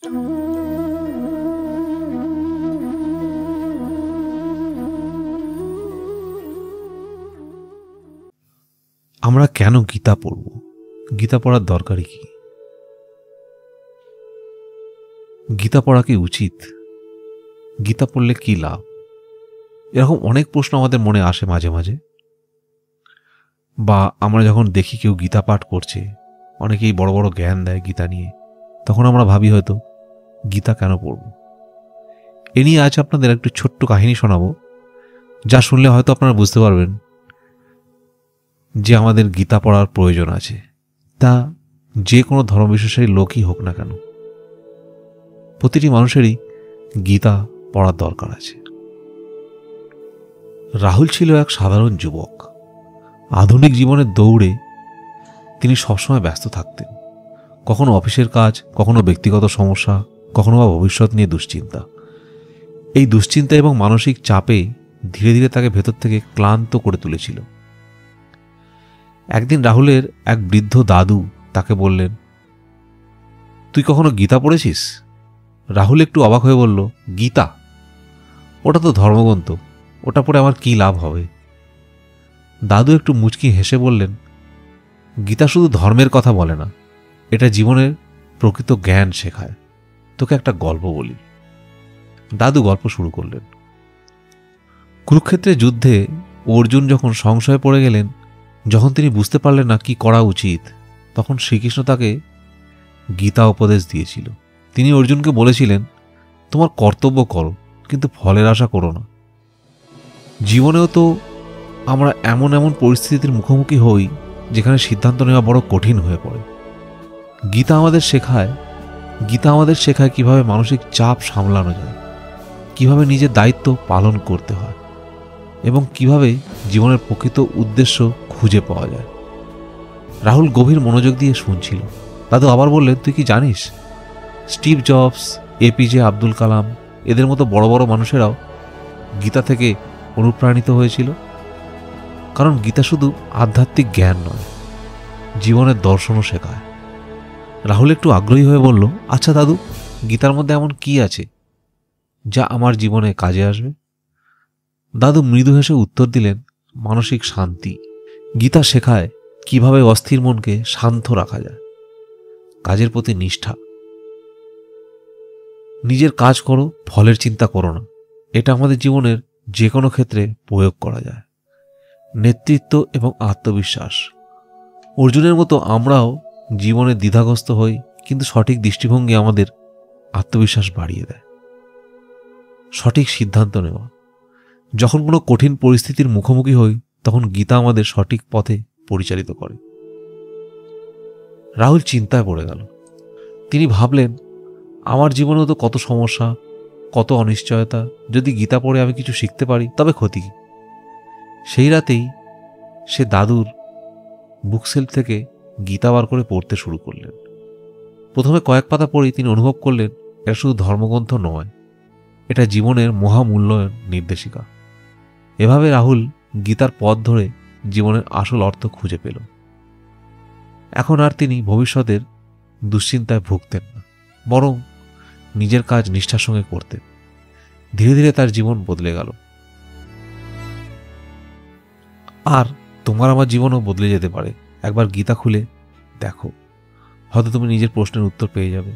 আমরা কেন গীতা পড়ব? গীতা পড়ার দরকারই কি? গীতা পড়া কি উচিত? গীতা পড়লে কি লাভ? এরকম অনেক প্রশ্ন আমাদের মনে আসে মাঝে মাঝে। বা আমরা যখন দেখি কেউ গীতা পাঠ করছে, অনেকেই বড় বড় জ্ঞান দেয় গীতা নিয়ে, তখন আমরা ভাবি হয়তো গীতা কেন পড়ব। এ নিয়ে আজ আপনাদের একটু ছোট্ট কাহিনী শোনাবো, যা শুনলে হয়তো আপনারা বুঝতে পারবেন যে আমাদের গীতা পড়ার প্রয়োজন আছে। তা যে কোনো ধর্মবিশ্বাসের লোকই হোক না কেন, প্রতিটি মানুষেরই গীতা পড়ার দরকার আছে। রাহুল ছিল এক সাধারণ যুবক। আধুনিক জীবনের দৌড়ে তিনি সবসময় ব্যস্ত থাকতেন। কখনো অফিসের কাজ, কখনো ব্যক্তিগত সমস্যা, কখনো বা ভবিষ্যৎ নিয়ে দুশ্চিন্তা। এই দুশ্চিন্তা এবং মানসিক চাপে ধীরে ধীরে তাকে ভেতর থেকে ক্লান্ত করে তুলেছিল। একদিন রাহুলের এক বৃদ্ধ দাদু তাকে বললেন, তুই কখনো গীতা পড়েছিস? রাহুল একটু অবাক হয়ে বলল, গীতা? ওটা তো ধর্মগ্রন্থ, ওটা পড়ে আমার কি লাভ হবে? দাদু একটু মুচকি হেসে বললেন, গীতা শুধু ধর্মের কথা বলে না, এটা জীবনের প্রকৃত জ্ঞান শেখায়। তোকে একটা গল্প বলি। দাদু গল্প শুরু করলেন। কুরুক্ষেত্রের যুদ্ধে অর্জুন যখন সংশয়ে পড়ে গেলেন, যখন তিনি বুঝতে পারলেন না কি করা উচিত, তখন শ্রীকৃষ্ণ তাকে গীতা উপদেশ দিয়েছিল। তিনি অর্জুনকে বলেছিলেন, তোমার কর্তব্য করো, কিন্তু ফলের আশা করো না। জীবনেও তো আমরা এমন এমন পরিস্থিতির মুখোমুখি হই যেখানে সিদ্ধান্ত নেওয়া বড় কঠিন হয়ে পড়ে। গীতা আমাদের শেখায় কিভাবে মানসিক চাপ সামলানো যায়, কিভাবে নিজের দায়িত্ব পালন করতে হয় এবং কিভাবে জীবনের প্রকৃত উদ্দেশ্য খুঁজে পাওয়া যায়। রাহুল গভীর মনোযোগ দিয়ে শুনছিল। দাদু আবার বললেন, তুই কি জানিস, Steve jobs, APJ Abdul Kalam, এদের মতো বড় বড় মানুষেরাও গীতা থেকে অনুপ্রাণিত হয়েছিল। কারণ গীতা শুধু আধ্যাত্মিক জ্ঞান নয়, জীবনের দর্শনও শেখায়। রাহুল একটু আগ্রহী হয়ে বলল, আচ্ছা দাদু, গীতার মধ্যে এমন কি আছে যা আমার জীবনে কাজে আসবে? দাদু মৃদু হেসে উত্তর দিলেন, মানসিক শান্তি। গীতা শেখায় কিভাবে অস্থির মনকে শান্ত রাখা যায়, কাজের প্রতি নিষ্ঠা, নিজের কাজ করো, ফলের চিন্তা করো না। এটা আমাদের জীবনের যে কোনো ক্ষেত্রে প্রয়োগ করা যায়। নেতৃত্ব এবং আত্মবিশ্বাস। অর্জুনের মতো আমরাও জীবনে দ্বিধাগ্রস্ত হই, কিন্তু সঠিক দৃষ্টিভঙ্গি আমাদের আত্মবিশ্বাস বাড়িয়ে দেয়। সঠিক সিদ্ধান্ত নেওয়া। যখন কোনো কঠিন পরিস্থিতির মুখোমুখি হই, তখন গীতা আমাদের সঠিক পথে পরিচালিত করে। রাহুল চিন্তায় পড়ে গেল। তিনি ভাবলেন, আমার জীবনেও তো কত সমস্যা, কত অনিশ্চয়তা। যদি গীতা পড়ে আমি কিছু শিখতে পারি, তবে ক্ষতি কি? সেই রাতেই সে দাদুর বুকশেলফ থেকে গীতা বার করে পড়তে শুরু করলেন। প্রথমে কয়েক পাতা পড়েই তিনি অনুভব করলেন, এটা শুধু ধর্মগ্রন্থ নয়, এটা জীবনের মহামূল্যায়ন নির্দেশিকা। এভাবে রাহুল গীতার পথ ধরে জীবনের আসল অর্থ খুঁজে পেল। এখন আর তিনি ভবিষ্যতের দুশ্চিন্তায় ভুগতেন না, বরং নিজের কাজ নিষ্ঠার সঙ্গে করতেন। ধীরে ধীরে তার জীবন বদলে গেল। আর তোমার আমার জীবনও বদলে যেতে পারে। একবার গীতা খুলে দেখো, হয়তো তুমি নিজের প্রশ্নের উত্তর পেয়ে যাবে।